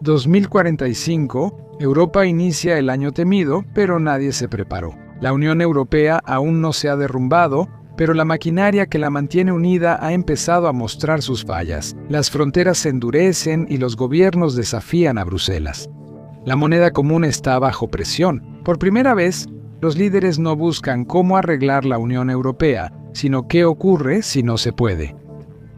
2045, Europa inicia el año temido, pero nadie se preparó. La Unión Europea aún no se ha derrumbado, pero la maquinaria que la mantiene unida ha empezado a mostrar sus fallas. Las fronteras se endurecen y los gobiernos desafían a Bruselas. La moneda común está bajo presión. Por primera vez, los líderes no buscan cómo arreglar la Unión Europea, sino qué ocurre si no se puede.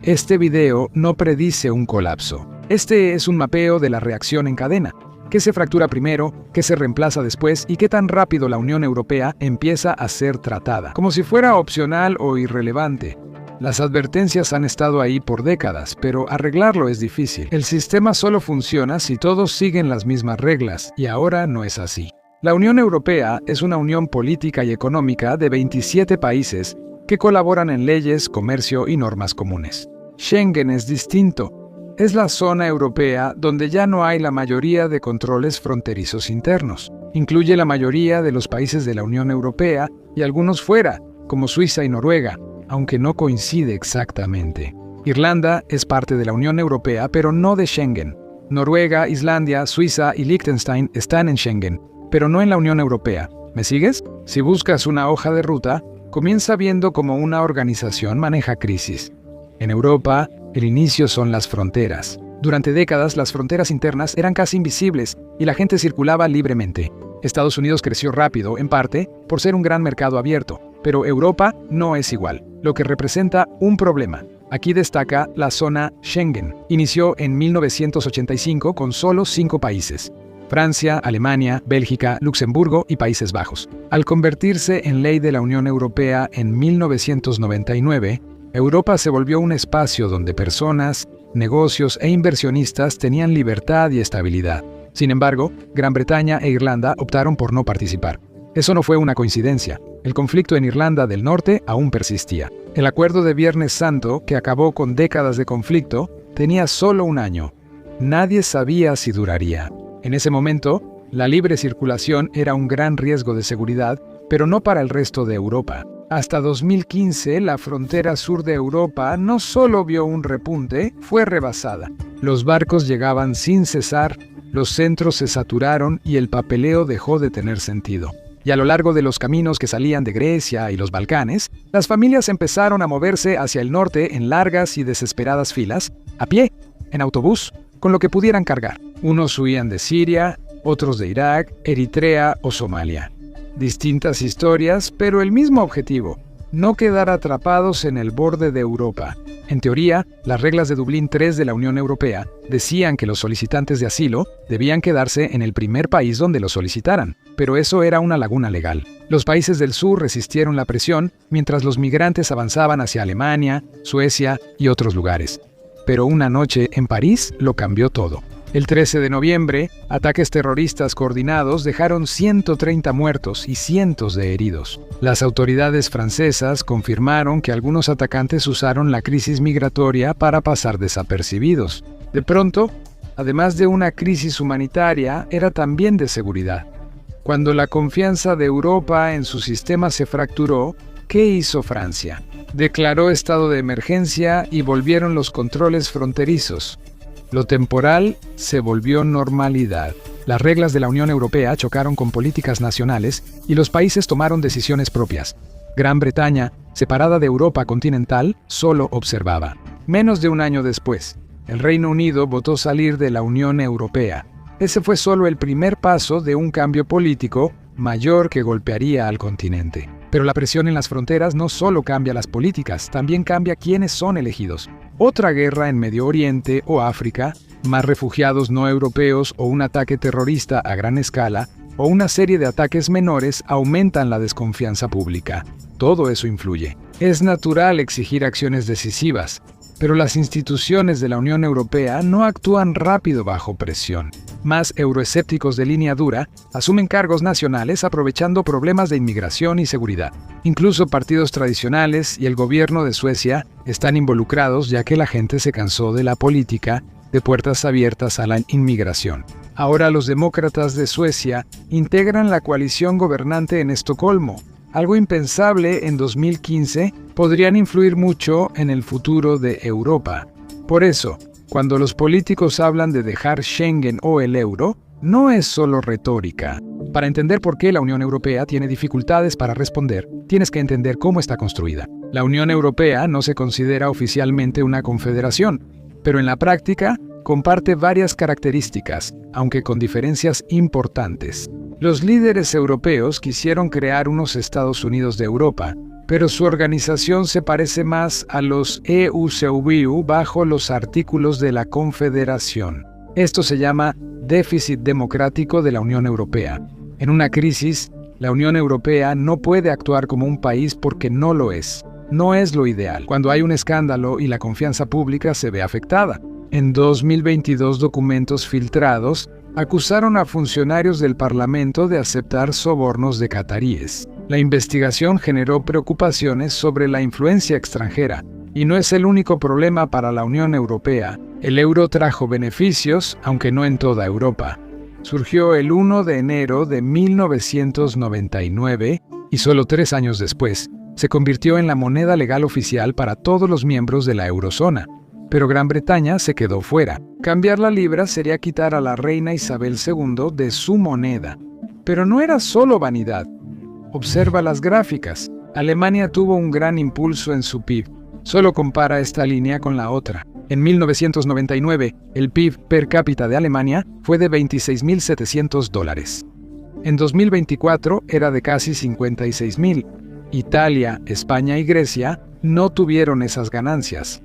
Este video no predice un colapso. Este es un mapeo de la reacción en cadena. ¿Qué se fractura primero? ¿Qué se reemplaza después? ¿Y qué tan rápido la Unión Europea empieza a ser tratada? Como si fuera opcional o irrelevante. Las advertencias han estado ahí por décadas, pero arreglarlo es difícil. El sistema solo funciona si todos siguen las mismas reglas, y ahora no es así. La Unión Europea es una unión política y económica de 27 países que colaboran en leyes, comercio y normas comunes. Schengen es distinto. Es la zona europea donde ya no hay la mayoría de controles fronterizos internos. Incluye la mayoría de los países de la Unión Europea y algunos fuera, como Suiza y Noruega, aunque no coincide exactamente. Irlanda es parte de la Unión Europea, pero no de Schengen. Noruega, Islandia, Suiza y Liechtenstein están en Schengen, pero no en la Unión Europea. ¿Me sigues? Si buscas una hoja de ruta, comienza viendo cómo una organización maneja crisis. En Europa, el inicio son las fronteras. Durante décadas, las fronteras internas eran casi invisibles y la gente circulaba libremente. Estados Unidos creció rápido, en parte, por ser un gran mercado abierto, pero Europa no es igual, lo que representa un problema. Aquí destaca la zona Schengen. Inició en 1985 con solo 5 países: Francia, Alemania, Bélgica, Luxemburgo y Países Bajos. Al convertirse en ley de la Unión Europea en 1999, Europa se volvió un espacio donde personas, negocios e inversionistas tenían libertad y estabilidad. Sin embargo, Gran Bretaña e Irlanda optaron por no participar. Eso no fue una coincidencia. El conflicto en Irlanda del Norte aún persistía. El acuerdo de Viernes Santo, que acabó con décadas de conflicto, tenía solo un año. Nadie sabía si duraría. En ese momento, la libre circulación era un gran riesgo de seguridad, pero no para el resto de Europa. Hasta 2015, la frontera sur de Europa no solo vio un repunte, fue rebasada. Los barcos llegaban sin cesar, los centros se saturaron y el papeleo dejó de tener sentido. Y a lo largo de los caminos que salían de Grecia y los Balcanes, las familias empezaron a moverse hacia el norte en largas y desesperadas filas, a pie, en autobús, con lo que pudieran cargar. Unos huían de Siria, otros de Irak, Eritrea o Somalia. Distintas historias, pero el mismo objetivo: no quedar atrapados en el borde de Europa. En teoría, las reglas de Dublín III de la Unión Europea decían que los solicitantes de asilo debían quedarse en el primer país donde lo solicitaran, pero eso era una laguna legal. Los países del sur resistieron la presión mientras los migrantes avanzaban hacia Alemania, Suecia y otros lugares. Pero una noche en París lo cambió todo. El 13 de noviembre, ataques terroristas coordinados dejaron 130 muertos y cientos de heridos. Las autoridades francesas confirmaron que algunos atacantes usaron la crisis migratoria para pasar desapercibidos. De pronto, además de una crisis humanitaria, era también de seguridad. Cuando la confianza de Europa en su sistema se fracturó, ¿qué hizo Francia? Declaró estado de emergencia y volvieron los controles fronterizos. Lo temporal se volvió normalidad. Las reglas de la Unión Europea chocaron con políticas nacionales y los países tomaron decisiones propias. Gran Bretaña, separada de Europa continental, solo observaba. Menos de un año después, el Reino Unido votó salir de la Unión Europea. Ese fue solo el primer paso de un cambio político mayor que golpearía al continente. Pero la presión en las fronteras no solo cambia las políticas, también cambia quiénes son elegidos. Otra guerra en Medio Oriente o África, más refugiados no europeos o un ataque terrorista a gran escala, o una serie de ataques menores aumentan la desconfianza pública. Todo eso influye. Es natural exigir acciones decisivas, pero las instituciones de la Unión Europea no actúan rápido bajo presión. Más euroescépticos de línea dura asumen cargos nacionales aprovechando problemas de inmigración y seguridad. Incluso partidos tradicionales y el gobierno de Suecia están involucrados, ya que la gente se cansó de la política de puertas abiertas a la inmigración. Ahora los demócratas de Suecia integran la coalición gobernante en Estocolmo. Algo impensable en 2015, podrían influir mucho en el futuro de Europa. Por eso, Cuando los políticos hablan de dejar Schengen o el euro, no es solo retórica. Para entender por qué la Unión Europea tiene dificultades para responder, tienes que entender cómo está construida. La Unión Europea no se considera oficialmente una confederación, pero en la práctica comparte varias características, aunque con diferencias importantes. Los líderes europeos quisieron crear unos Estados Unidos de Europa, pero su organización se parece más a los EU-CEU bajo los artículos de la Confederación. Esto se llama déficit democrático de la Unión Europea. En una crisis, la Unión Europea no puede actuar como un país porque no lo es. No es lo ideal cuando hay un escándalo y la confianza pública se ve afectada. En 2022, documentos filtrados acusaron a funcionarios del Parlamento de aceptar sobornos de cataríes. La investigación generó preocupaciones sobre la influencia extranjera, y no es el único problema para la Unión Europea. El euro trajo beneficios, aunque no en toda Europa. Surgió el 1 de enero de 1999 y solo 3 años después se convirtió en la moneda legal oficial para todos los miembros de la eurozona. Pero Gran Bretaña se quedó fuera. Cambiar la libra sería quitar a la reina Isabel II de su moneda. Pero no era solo vanidad. Observa las gráficas. Alemania tuvo un gran impulso en su PIB. Solo compara esta línea con la otra. En 1999, el PIB per cápita de Alemania fue de $26.700. En 2024 era de casi $56.000. Italia, España y Grecia no tuvieron esas ganancias.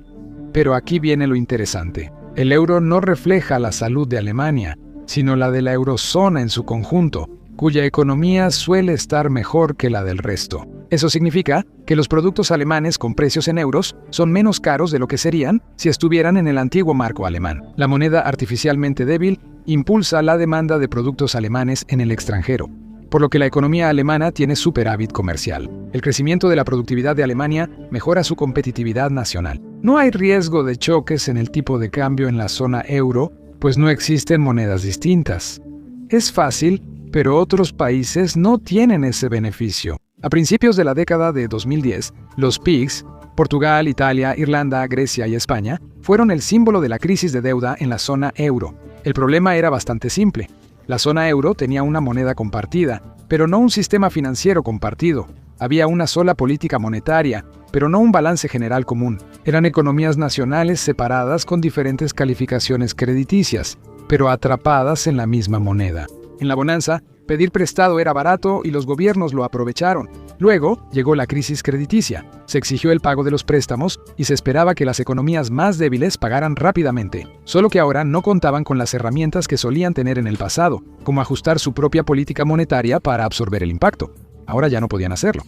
Pero aquí viene lo interesante. El euro no refleja la salud de Alemania, sino la de la eurozona en su conjunto, cuya economía suele estar mejor que la del resto. Eso significa que los productos alemanes con precios en euros son menos caros de lo que serían si estuvieran en el antiguo marco alemán. La moneda artificialmente débil impulsa la demanda de productos alemanes en el extranjero, por lo que la economía alemana tiene superávit comercial. El crecimiento de la productividad de Alemania mejora su competitividad nacional. No hay riesgo de choques en el tipo de cambio en la zona euro, pues no existen monedas distintas. Es fácil, pero otros países no tienen ese beneficio. A principios de la década de 2010, los PIGS, Portugal, Italia, Irlanda, Grecia y España, fueron el símbolo de la crisis de deuda en la zona euro. El problema era bastante simple. La zona euro tenía una moneda compartida, pero no un sistema financiero compartido. Había una sola política monetaria, pero no un balance general común. Eran economías nacionales separadas con diferentes calificaciones crediticias, pero atrapadas en la misma moneda. En la bonanza, pedir prestado era barato y los gobiernos lo aprovecharon. Luego llegó la crisis crediticia, se exigió el pago de los préstamos y se esperaba que las economías más débiles pagaran rápidamente, solo que ahora no contaban con las herramientas que solían tener en el pasado, como ajustar su propia política monetaria para absorber el impacto. Ahora ya no podían hacerlo.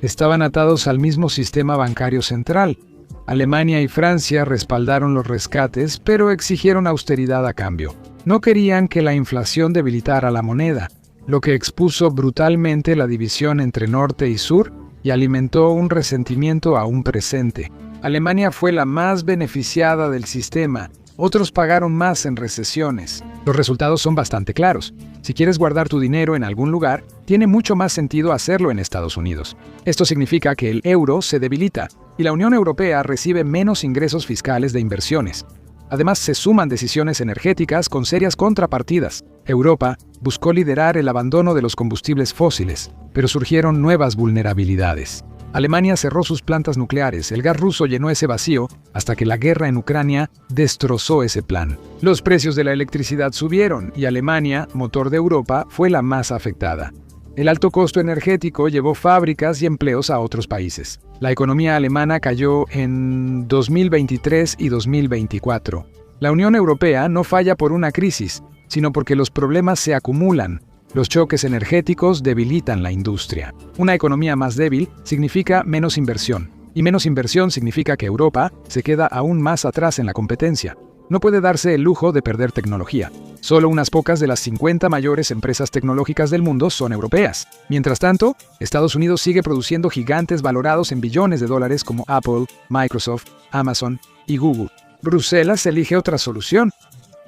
Estaban atados al mismo sistema bancario central. Alemania y Francia respaldaron los rescates, pero exigieron austeridad a cambio. No querían que la inflación debilitara la moneda, lo que expuso brutalmente la división entre norte y sur y alimentó un resentimiento aún presente. Alemania fue la más beneficiada del sistema. Otros pagaron más en recesiones. Los resultados son bastante claros. Si quieres guardar tu dinero en algún lugar, tiene mucho más sentido hacerlo en Estados Unidos. Esto significa que el euro se debilita y la Unión Europea recibe menos ingresos fiscales de inversiones. Además, se suman decisiones energéticas con serias contrapartidas. Europa buscó liderar el abandono de los combustibles fósiles, pero surgieron nuevas vulnerabilidades. Alemania cerró sus plantas nucleares, el gas ruso llenó ese vacío hasta que la guerra en Ucrania destrozó ese plan. Los precios de la electricidad subieron y Alemania, motor de Europa, fue la más afectada. El alto costo energético llevó fábricas y empleos a otros países. La economía alemana cayó en 2023 y 2024. La Unión Europea no falla por una crisis, sino porque los problemas se acumulan. Los choques energéticos debilitan la industria. Una economía más débil significa menos inversión, y menos inversión significa que Europa se queda aún más atrás en la competencia. No puede darse el lujo de perder tecnología. Solo unas pocas de las 50 mayores empresas tecnológicas del mundo son europeas. Mientras tanto, Estados Unidos sigue produciendo gigantes valorados en billones de dólares como Apple, Microsoft, Amazon y Google. Bruselas elige otra solución: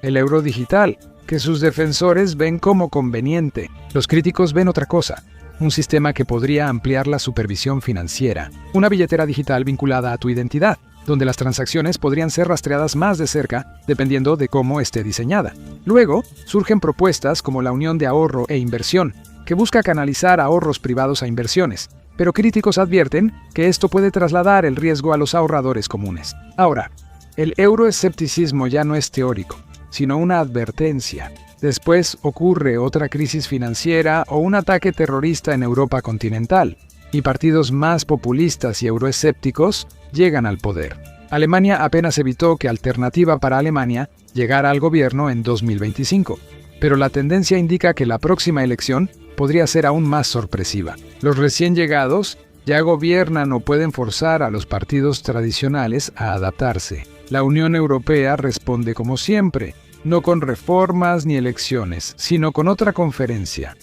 el euro digital, que sus defensores ven como conveniente. Los críticos ven otra cosa: un sistema que podría ampliar la supervisión financiera, una billetera digital vinculada a tu identidad. donde las transacciones podrían ser rastreadas más de cerca dependiendo de cómo esté diseñada. Luego, surgen propuestas como la Unión de Ahorro e Inversión, que busca canalizar ahorros privados a inversiones, pero críticos advierten que esto puede trasladar el riesgo a los ahorradores comunes. Ahora, el euroescepticismo ya no es teórico, sino una advertencia. Después ocurre otra crisis financiera o un ataque terrorista en Europa continental, y partidos más populistas y euroescépticos llegan al poder. Alemania apenas evitó que Alternativa para Alemania llegara al gobierno en 2025, pero la tendencia indica que la próxima elección podría ser aún más sorpresiva. Los recién llegados ya gobiernan o pueden forzar a los partidos tradicionales a adaptarse. La Unión Europea responde como siempre, no con reformas ni elecciones, sino con otra conferencia,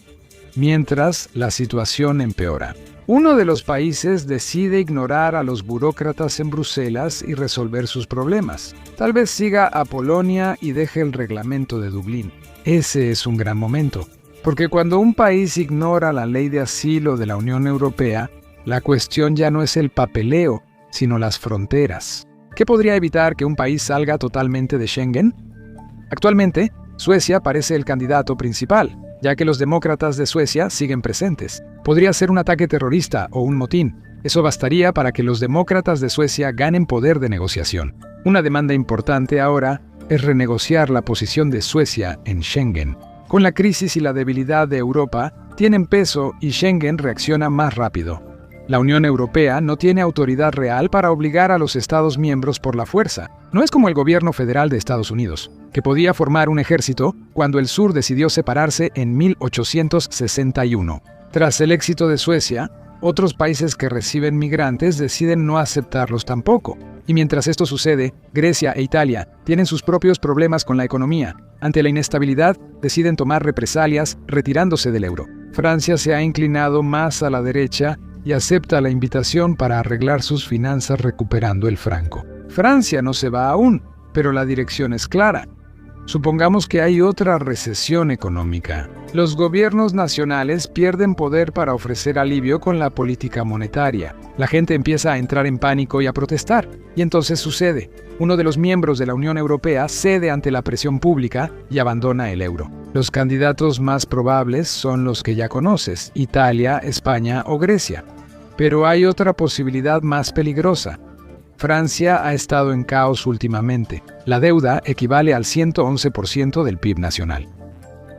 mientras la situación empeora. Uno de los países decide ignorar a los burócratas en Bruselas y resolver sus problemas. Tal vez siga a Polonia y deje el reglamento de Dublín. Ese es un gran momento, porque cuando un país ignora la ley de asilo de la Unión Europea, la cuestión ya no es el papeleo, sino las fronteras. ¿Qué podría evitar que un país salga totalmente de Schengen? Actualmente, Suecia parece el candidato principal, ya que los demócratas de Suecia siguen presentes. Podría ser un ataque terrorista o un motín. Eso bastaría para que los demócratas de Suecia ganen poder de negociación. Una demanda importante ahora es renegociar la posición de Suecia en Schengen. Con la crisis y la debilidad de Europa, tienen peso y Schengen reacciona más rápido. La Unión Europea no tiene autoridad real para obligar a los Estados miembros por la fuerza. No es como el gobierno federal de Estados Unidos, que podía formar un ejército cuando el sur decidió separarse en 1861. Tras el éxito de Suecia, otros países que reciben migrantes deciden no aceptarlos tampoco. Y mientras esto sucede, Grecia e Italia tienen sus propios problemas con la economía. Ante la inestabilidad, deciden tomar represalias retirándose del euro. Francia se ha inclinado más a la derecha y acepta la invitación para arreglar sus finanzas recuperando el franco. Francia no se va aún, pero la dirección es clara. Supongamos que hay otra recesión económica. Los gobiernos nacionales pierden poder para ofrecer alivio con la política monetaria. La gente empieza a entrar en pánico y a protestar. Y entonces sucede. Uno de los miembros de la Unión Europea cede ante la presión pública y abandona el euro. Los candidatos más probables son los que ya conoces: Italia, España o Grecia. Pero hay otra posibilidad más peligrosa. Francia ha estado en caos últimamente. La deuda equivale al 111% del PIB nacional.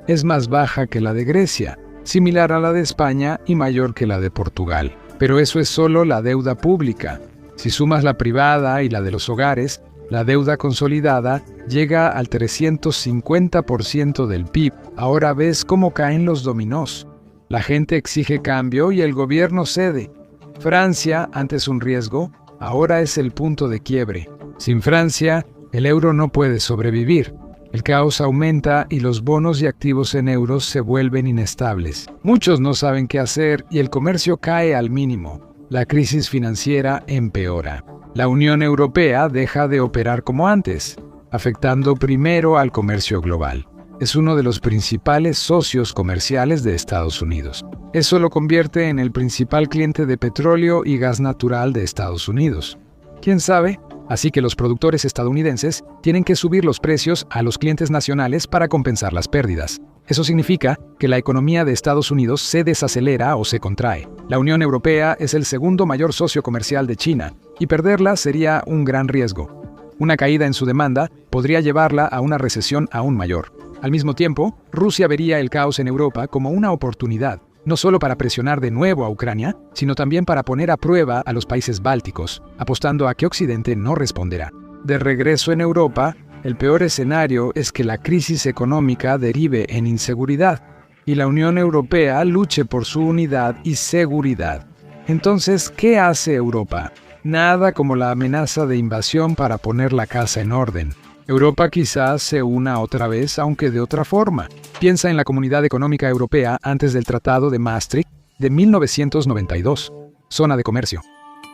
Es más baja que la de Grecia, similar a la de España y mayor que la de Portugal. Pero eso es solo la deuda pública. Si sumas la privada y la de los hogares, la deuda consolidada llega al 350% del PIB. Ahora ves cómo caen los dominós. La gente exige cambio y el gobierno cede. Francia, antes un riesgo, ahora es el punto de quiebre. Sin Francia, el euro no puede sobrevivir. El caos aumenta y los bonos y activos en euros se vuelven inestables. Muchos no saben qué hacer y el comercio cae al mínimo. La crisis financiera empeora. La Unión Europea deja de operar como antes, afectando primero al comercio global. Es uno de los principales socios comerciales de Estados Unidos. Eso lo convierte en el principal cliente de petróleo y gas natural de Estados Unidos. ¿Quién sabe? Así que los productores estadounidenses tienen que subir los precios a los clientes nacionales para compensar las pérdidas. Eso significa que la economía de Estados Unidos se desacelera o se contrae. La Unión Europea es el segundo mayor socio comercial de China, y perderla sería un gran riesgo. Una caída en su demanda podría llevarla a una recesión aún mayor. Al mismo tiempo, Rusia vería el caos en Europa como una oportunidad, no solo para presionar de nuevo a Ucrania, sino también para poner a prueba a los países bálticos, apostando a que Occidente no responderá. De regreso en Europa, el peor escenario es que la crisis económica derive en inseguridad y la Unión Europea luche por su unidad y seguridad. Entonces, ¿qué hace Europa? Nada como la amenaza de invasión para poner la casa en orden. Europa quizás se una otra vez, aunque de otra forma. Piensa en la Comunidad Económica Europea antes del Tratado de Maastricht de 1992. Zona de comercio.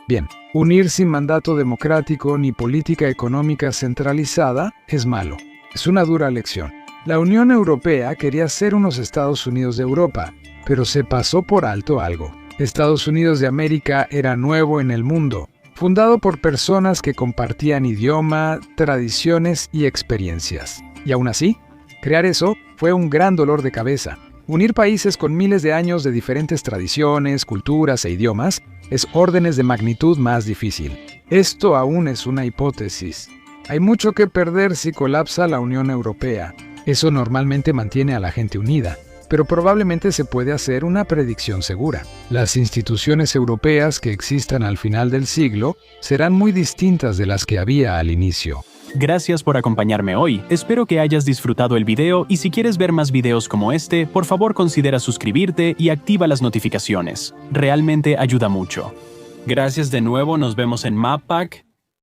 Bien, unir sin mandato democrático ni política económica centralizada es malo. Es una dura lección. La Unión Europea quería ser unos Estados Unidos de Europa, pero se pasó por alto algo. Estados Unidos de América era nuevo en el mundo. fundado por personas que compartían idioma, tradiciones y experiencias. Y aún así, crear eso fue un gran dolor de cabeza. Unir países con miles de años de diferentes tradiciones, culturas e idiomas es órdenes de magnitud más difícil. Esto aún es una hipótesis. Hay mucho que perder si colapsa la Unión Europea. Eso normalmente mantiene a la gente unida, pero probablemente se puede hacer una predicción segura. Las instituciones europeas que existan al final del siglo serán muy distintas de las que había al inicio. Gracias por acompañarme hoy. Espero que hayas disfrutado el video y si quieres ver más videos como este, por favor considera suscribirte y activa las notificaciones. Realmente ayuda mucho. Gracias de nuevo, nos vemos en MapPack.